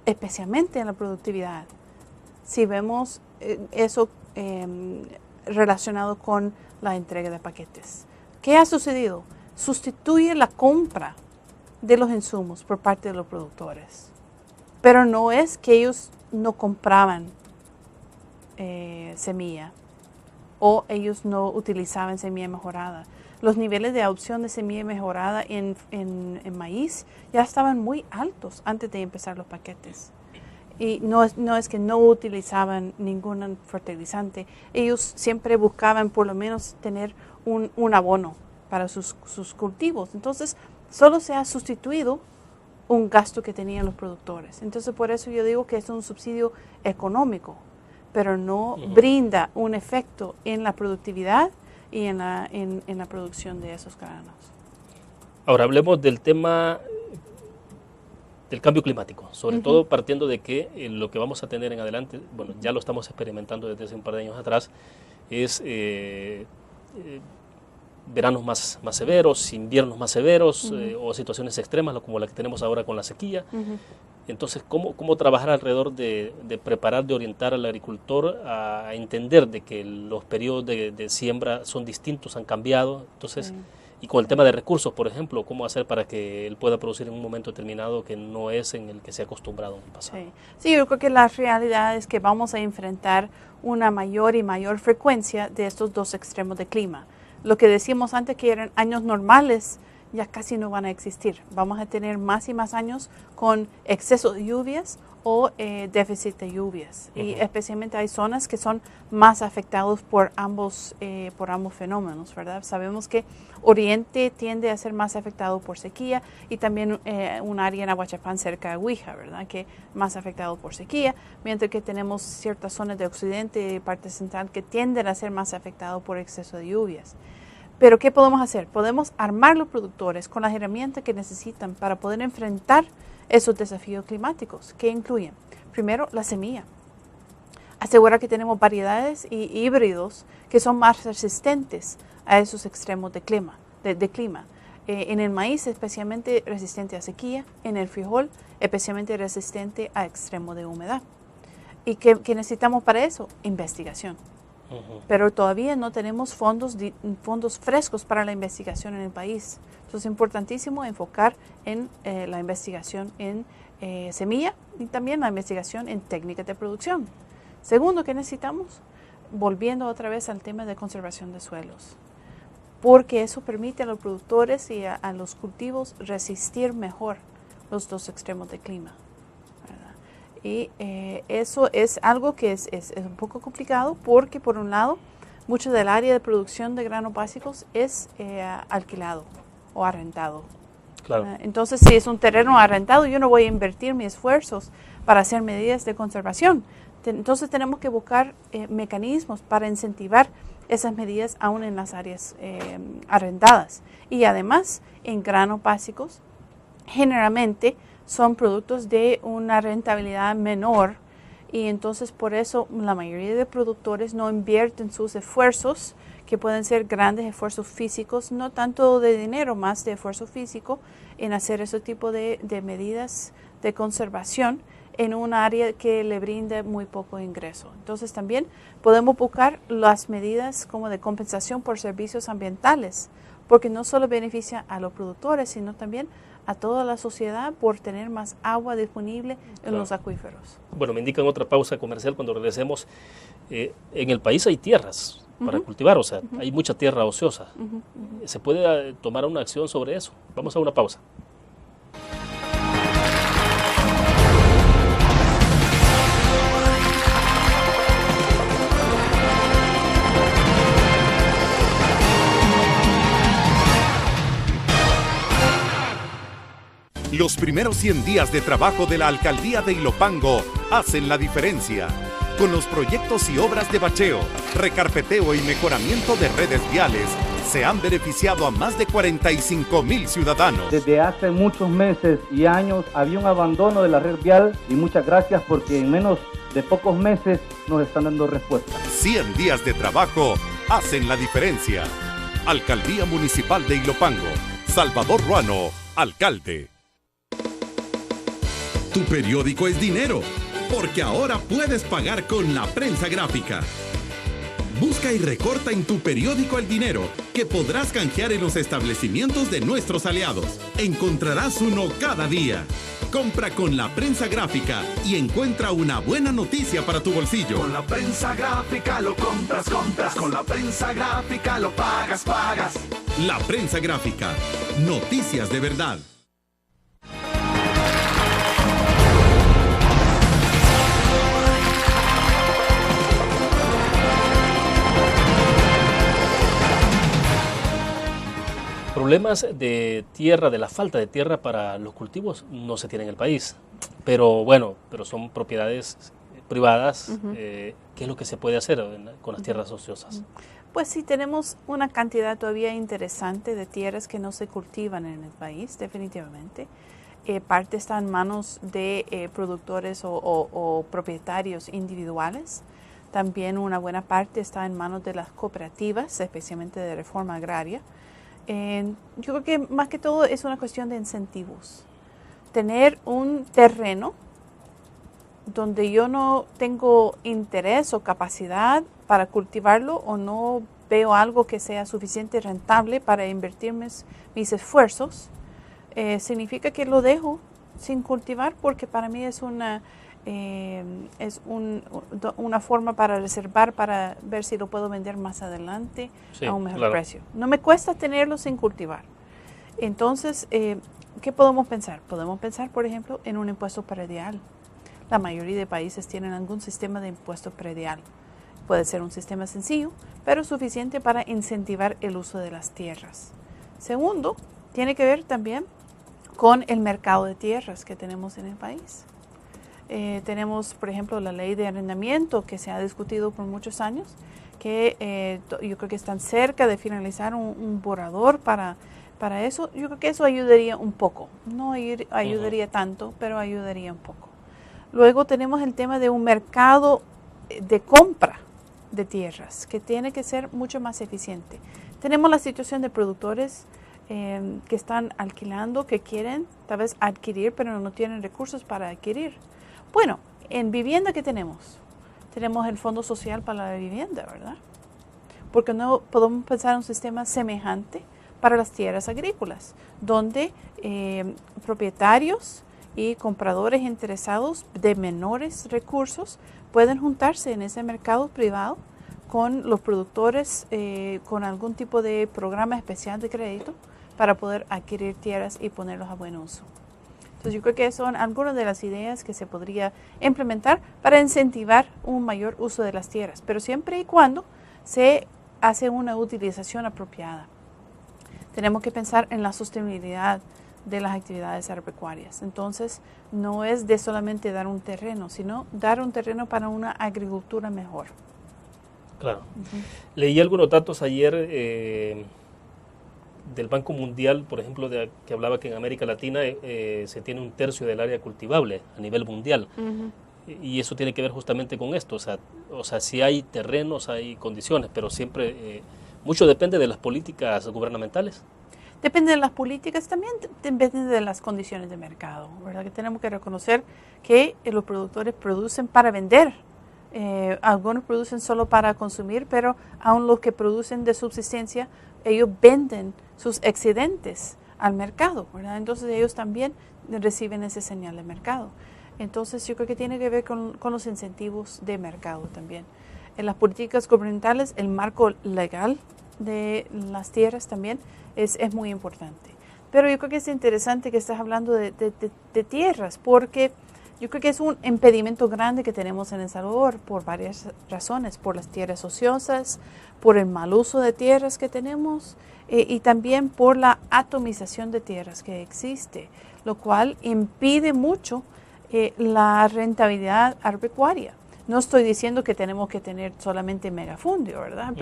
especialmente en la productividad, si vemos eso relacionado con la entrega de paquetes. ¿Qué ha sucedido? Sustituye la compra de los insumos por parte de los productores, pero no es que ellos no compraban semilla o ellos no utilizaban semilla mejorada. Los niveles de adopción de semilla mejorada en maíz ya estaban muy altos antes de empezar los paquetes. Y no es que no utilizaban ningún fertilizante. Ellos siempre buscaban por lo menos tener un abono para sus cultivos. Entonces, solo se ha sustituido un gasto que tenían los productores. Entonces, por eso yo digo que es un subsidio económico, pero no brinda un efecto en la productividad y en la producción de esos granos. Ahora hablemos del tema del cambio climático, sobre todo partiendo de que lo que vamos a tener en adelante, bueno, ya lo estamos experimentando desde hace un par de años atrás, es veranos más severos, inviernos más severos o situaciones extremas como la que tenemos ahora con la sequía. Entonces, ¿cómo trabajar alrededor de preparar, de orientar al agricultor a entender de que los periodos de siembra son distintos, han cambiado? Entonces, y con el tema de recursos, por ejemplo, ¿cómo hacer para que él pueda producir en un momento determinado que no es en el que se ha acostumbrado en el pasado? Sí, yo creo que la realidad es que vamos a enfrentar una mayor y mayor frecuencia de estos dos extremos de clima. Lo que decíamos antes que eran años normales, ya casi no van a existir. Vamos a tener más y más años con exceso de lluvias o déficit de lluvias. Y especialmente hay zonas que son más afectados por ambos fenómenos, ¿verdad? Sabemos que Oriente tiende a ser más afectado por sequía y también un área en Aguachapán cerca de Huija, ¿verdad? Que más afectado por sequía, mientras que tenemos ciertas zonas de Occidente y parte central que tienden a ser más afectados por exceso de lluvias. Pero ¿qué podemos hacer? Podemos armar los productores con las herramientas que necesitan para poder enfrentar esos desafíos climáticos, que incluyen, primero, la semilla. Asegurar que tenemos variedades y híbridos que son más resistentes a esos extremos de clima. En el maíz, especialmente resistente a sequía; en el frijol, especialmente resistente a extremos de humedad. ¿Y qué necesitamos para eso? Investigación. Pero todavía no tenemos fondos frescos para la investigación en el país. Entonces es importantísimo enfocar en la investigación en semilla y también la investigación en técnicas de producción. Segundo, ¿qué necesitamos? Volviendo otra vez al tema de conservación de suelos, porque eso permite a los productores y a los cultivos resistir mejor los dos extremos de clima. Y eso es algo que es un poco complicado, porque por un lado, mucho del área de producción de granos básicos es alquilado o arrendado. Claro. Entonces, si es un terreno arrendado, yo no voy a invertir mis esfuerzos para hacer medidas de conservación. Entonces tenemos que buscar mecanismos para incentivar esas medidas aún en las áreas arrendadas. Y además, en granos básicos, generalmente son productos de una rentabilidad menor, y entonces por eso la mayoría de productores no invierten sus esfuerzos, que pueden ser grandes esfuerzos físicos, no tanto de dinero, más de esfuerzo físico, en hacer ese tipo de medidas de conservación en un área que le brinde muy poco ingreso. Entonces también podemos buscar las medidas como de compensación por servicios ambientales, porque no solo beneficia a los productores, sino también a toda la sociedad por tener más agua disponible en los acuíferos. Bueno, me indican otra pausa comercial cuando regresemos. En el país hay tierras para cultivar, o sea, hay mucha tierra ociosa. ¿Se puede tomar una acción sobre eso? Vamos a una pausa. Los primeros 100 días de trabajo de la Alcaldía de Ilopango hacen la diferencia. Con los proyectos y obras de bacheo, recarpeteo y mejoramiento de redes viales, se han beneficiado a más de 45,000 ciudadanos. Desde hace muchos meses y años había un abandono de la red vial, y muchas gracias porque en menos de pocos meses nos están dando respuesta. 100 días de trabajo hacen la diferencia. Alcaldía Municipal de Ilopango. Salvador Ruano, alcalde. Tu periódico es dinero, porque ahora puedes pagar con la prensa gráfica. Busca y recorta en tu periódico el dinero, que podrás canjear en los establecimientos de nuestros aliados. Encontrarás uno cada día. Compra con la prensa gráfica y encuentra una buena noticia para tu bolsillo. Con la prensa gráfica lo compras. Con la prensa gráfica lo pagas. La prensa gráfica. Noticias de verdad. Problemas de tierra, de la falta de tierra para los cultivos, no se tiene en el país. Pero bueno, son propiedades privadas. ¿Qué es lo que se puede hacer con las tierras ociosas? Pues sí, tenemos una cantidad todavía interesante de tierras que no se cultivan en el país, definitivamente. Parte está en manos de productores o propietarios individuales. También una buena parte está en manos de las cooperativas, especialmente de reforma agraria. Yo creo que más que todo es una cuestión de incentivos. Tener un terreno donde yo no tengo interés o capacidad para cultivarlo, o no veo algo que sea suficiente rentable para invertir mis esfuerzos, significa que lo dejo sin cultivar, porque para mí es una forma para reservar, para ver si lo puedo vender más adelante a un mejor precio. No me cuesta tenerlo sin cultivar. Entonces, ¿qué podemos pensar? Podemos pensar, por ejemplo, en un impuesto predial. La mayoría de países tienen algún sistema de impuesto predial. Puede ser un sistema sencillo, pero suficiente para incentivar el uso de las tierras. Segundo, tiene que ver también con el mercado de tierras que tenemos en el país. Tenemos, por ejemplo, la ley de arrendamiento que se ha discutido por muchos años, que yo creo que están cerca de finalizar un borrador para eso. Yo creo que eso ayudaría un poco. No ayudaría tanto, pero ayudaría un poco. Luego tenemos el tema de un mercado de compra de tierras que tiene que ser mucho más eficiente. Tenemos la situación de productores que están alquilando, que quieren tal vez adquirir, pero no tienen recursos para adquirir. Bueno, en vivienda, ¿qué tenemos? Tenemos el Fondo Social para la Vivienda, ¿verdad? Porque no podemos pensar en un sistema semejante para las tierras agrícolas, donde propietarios y compradores interesados de menores recursos pueden juntarse en ese mercado privado con los productores con algún tipo de programa especial de crédito para poder adquirir tierras y ponerlos a buen uso. Entonces yo creo que son algunas de las ideas que se podría implementar para incentivar un mayor uso de las tierras, pero siempre y cuando se hace una utilización apropiada. Tenemos que pensar en la sostenibilidad de las actividades agropecuarias. Entonces, no es de solamente dar un terreno, sino dar un terreno para una agricultura mejor. Claro. Leí algunos datos ayer del Banco Mundial, por ejemplo, que hablaba que en América Latina se tiene 1/3 del área cultivable a nivel mundial. Y eso tiene que ver justamente con esto. O sea, si hay terrenos, hay condiciones, pero siempre mucho depende de las políticas gubernamentales. Depende de las políticas, también depende de las condiciones de mercado, ¿verdad? Que tenemos que reconocer que los productores producen para vender. Algunos producen solo para consumir, pero aún los que producen de subsistencia, ellos venden sus excedentes al mercado, ¿verdad? Entonces ellos también reciben ese señal de mercado. Entonces yo creo que tiene que ver con los incentivos de mercado también. En las políticas gubernamentales, el marco legal de las tierras también es muy importante. Pero yo creo que es interesante que estás hablando de tierras, porque yo creo que es un impedimento grande que tenemos en El Salvador por varias razones, por las tierras ociosas, por el mal uso de tierras que tenemos y también por la atomización de tierras que existe, lo cual impide mucho la rentabilidad agropecuaria. No estoy diciendo que tenemos que tener solamente megafundio, ¿verdad?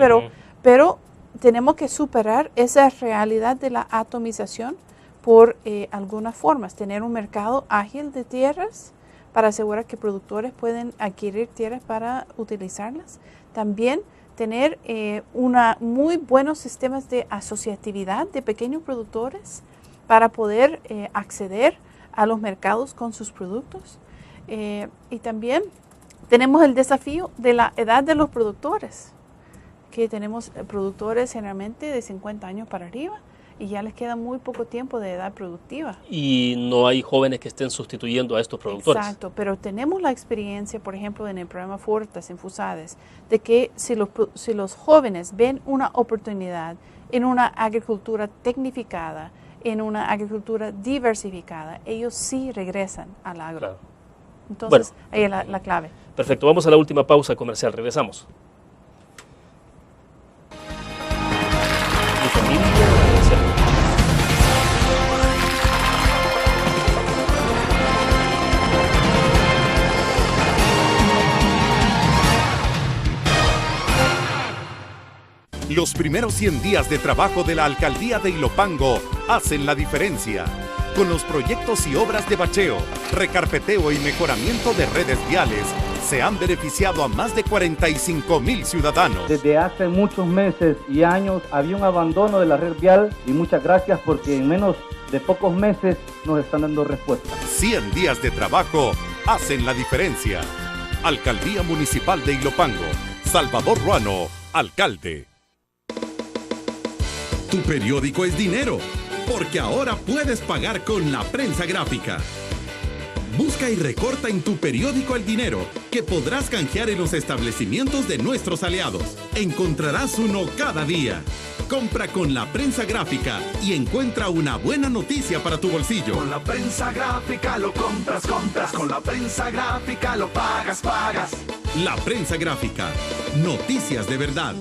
Pero tenemos que superar esa realidad de la atomización por algunas formas. Tener un mercado ágil de tierras para asegurar que productores pueden adquirir tierras para utilizarlas. También tener muy buenos sistemas de asociatividad de pequeños productores para poder acceder a los mercados con sus productos. Y también tenemos el desafío de la edad de los productores, que tenemos productores generalmente de 50 años para arriba y ya les queda muy poco tiempo de edad productiva. Y no hay jóvenes que estén sustituyendo a estos productores. Exacto, pero tenemos la experiencia, por ejemplo, en el programa Fortas, en FUSADES, de que si los jóvenes ven una oportunidad en una agricultura tecnificada, en una agricultura diversificada, ellos sí regresan al agro. Claro. Entonces, ahí es la clave. Perfecto, vamos a la última pausa comercial, regresamos. Los primeros 100 días de trabajo de la Alcaldía de Ilopango hacen la diferencia. Con los proyectos y obras de bacheo, recarpeteo y mejoramiento de redes viales, se han beneficiado a más de 45,000 ciudadanos. Desde hace muchos meses y años había un abandono de la red vial y muchas gracias porque en menos de pocos meses nos están dando respuesta. 100 días de trabajo hacen la diferencia. Alcaldía Municipal de Ilopango. Salvador Ruano, alcalde. Tu periódico es dinero, porque ahora puedes pagar con la prensa gráfica. Busca y recorta en tu periódico el dinero que podrás canjear en los establecimientos de nuestros aliados. Encontrarás uno cada día. Compra con la prensa gráfica y encuentra una buena noticia para tu bolsillo. Con la prensa gráfica lo compras. Con la prensa gráfica lo pagas. La prensa gráfica. Noticias de verdad.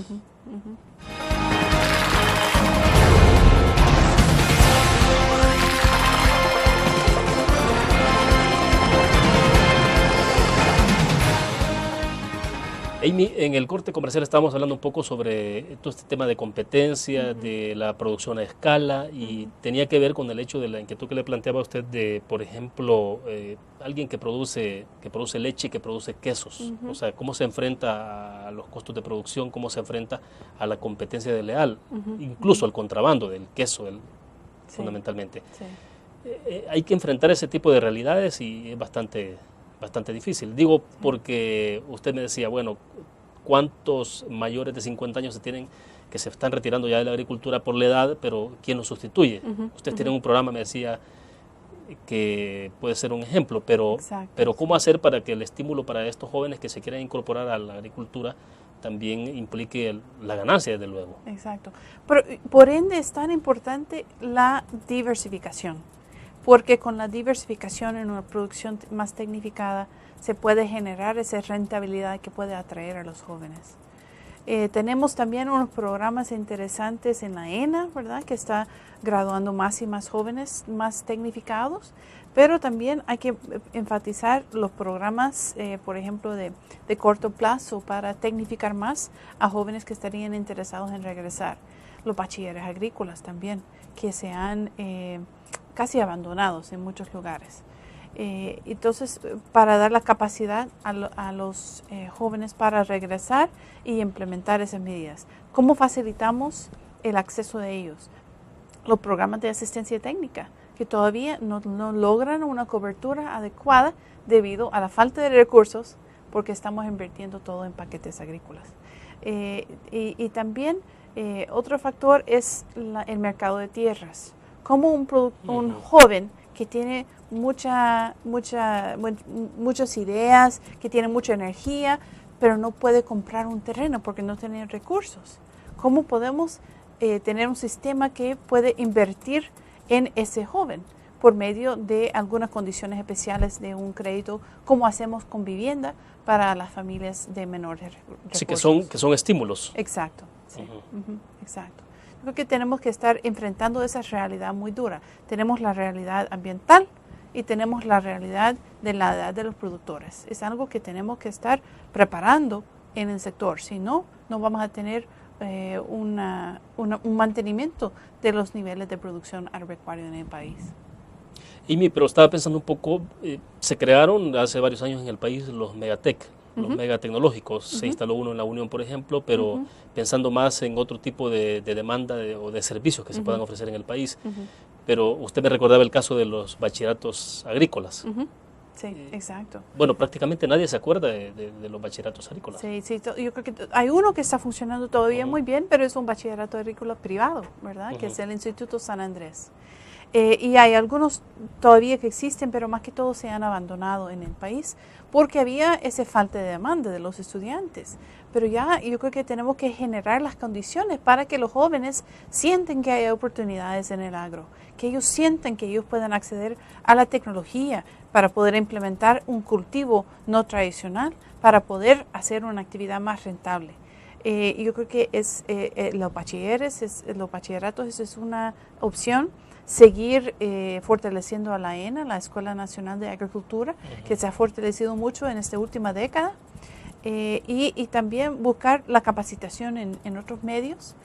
Amy, en el corte comercial estábamos hablando un poco sobre todo este tema de competencia, de la producción a escala, y tenía que ver con el hecho de la inquietud que le planteaba a usted de, por ejemplo, alguien que produce leche y que produce quesos. O sea, cómo se enfrenta a los costos de producción, cómo se enfrenta a la competencia desleal, incluso al contrabando del queso, fundamentalmente. Sí. Hay que enfrentar ese tipo de realidades y es bastante difícil. Digo porque usted me decía, bueno, ¿cuántos mayores de 50 años que se están retirando ya de la agricultura por la edad, pero quién los sustituye? Ustedes tienen un programa, me decía, que puede ser un ejemplo, pero ¿cómo hacer para que el estímulo para estos jóvenes que se quieran incorporar a la agricultura también implique la ganancia, desde luego? Exacto. Pero, por ende es tan importante la diversificación, porque con la diversificación en una producción más tecnificada se puede generar esa rentabilidad que puede atraer a los jóvenes. Tenemos también unos programas interesantes en la ENA, ¿verdad?, que está graduando más y más jóvenes más tecnificados, pero también hay que enfatizar los programas, por ejemplo, de corto plazo para tecnificar más a jóvenes que estarían interesados en regresar. Los bachilleres agrícolas también, que se han casi abandonados en muchos lugares. Entonces, para dar la capacidad a los jóvenes para regresar y implementar esas medidas. ¿Cómo facilitamos el acceso de ellos? Los programas de asistencia técnica, que todavía no logran una cobertura adecuada debido a la falta de recursos, porque estamos invirtiendo todo en paquetes agrícolas. Y también otro factor es el mercado de tierras. Como un joven que tiene muchas ideas, que tiene mucha energía, pero no puede comprar un terreno porque no tiene recursos. ¿Cómo podemos tener un sistema que puede invertir en ese joven por medio de algunas condiciones especiales de un crédito, como hacemos con vivienda para las familias de menores recursos? Sí, que son estímulos. Exacto, sí. Exacto. Yo creo que tenemos que estar enfrentando esa realidad muy dura. Tenemos la realidad ambiental y tenemos la realidad de la edad de los productores. Es algo que tenemos que estar preparando en el sector. Si no, no vamos a tener un mantenimiento de los niveles de producción agropecuaria en el país. Pero estaba pensando un poco, se crearon hace varios años en el país los megatech, los megatecnológicos. Se instaló uno en La Unión, por ejemplo, pero pensando más en otro tipo de demanda o de servicios que se puedan ofrecer en el país. Pero usted me recordaba el caso de los bachilleratos agrícolas. Sí, exacto. Bueno, prácticamente nadie se acuerda de los bachilleratos agrícolas. Sí, yo creo que hay uno que está funcionando todavía muy bien, pero es un bachillerato agrícola privado, ¿verdad? Que es el Instituto San Andrés. Y hay algunos todavía que existen, pero más que todo se han abandonado en el país porque había esa falta de demanda de los estudiantes. Pero ya yo creo que tenemos que generar las condiciones para que los jóvenes sienten que hay oportunidades en el agro, que ellos sientan que ellos pueden acceder a la tecnología para poder implementar un cultivo no tradicional, para poder hacer una actividad más rentable. Yo creo que los bachilleratos es una opción. Seguir fortaleciendo a la ENA, la Escuela Nacional de Agricultura, que se ha fortalecido mucho en esta última década, y también buscar la capacitación en otros medios,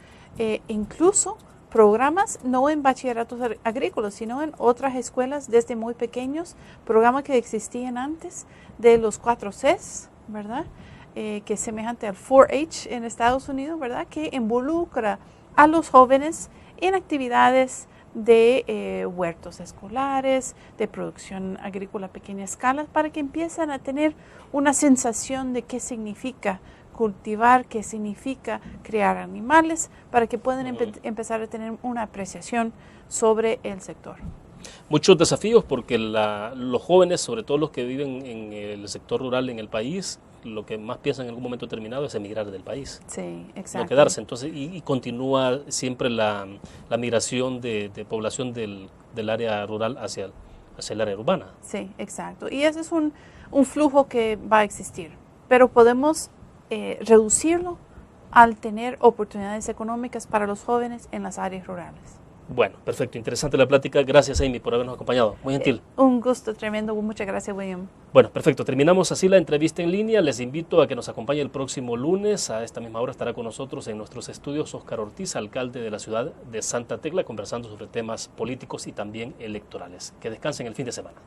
incluso programas no en bachilleratos agrícolas, sino en otras escuelas desde muy pequeños, programas que existían antes de los 4 Cs, ¿verdad? Que es semejante al 4-H en Estados Unidos, ¿verdad? Que involucra a los jóvenes en actividades de huertos escolares, de producción agrícola a pequeña escala, para que empiecen a tener una sensación de qué significa cultivar, qué significa criar animales, para que puedan empezar a tener una apreciación sobre el sector. Muchos desafíos porque los jóvenes, sobre todo los que viven en el sector rural en el país, lo que más piensan en algún momento determinado es emigrar del país. Sí, exacto. No quedarse. Entonces, y continúa siempre la migración de población del área rural hacia el área urbana. Sí, exacto. Y ese es un flujo que va a existir. Pero podemos reducirlo al tener oportunidades económicas para los jóvenes en las áreas rurales. Bueno, perfecto. Interesante la plática. Gracias, Amy, por habernos acompañado. Muy gentil. Un gusto tremendo. Muchas gracias, William. Bueno, perfecto. Terminamos así la entrevista en línea. Les invito a que nos acompañe el próximo lunes. A esta misma hora estará con nosotros en nuestros estudios Óscar Ortiz, alcalde de la ciudad de Santa Tecla, conversando sobre temas políticos y también electorales. Que descansen el fin de semana.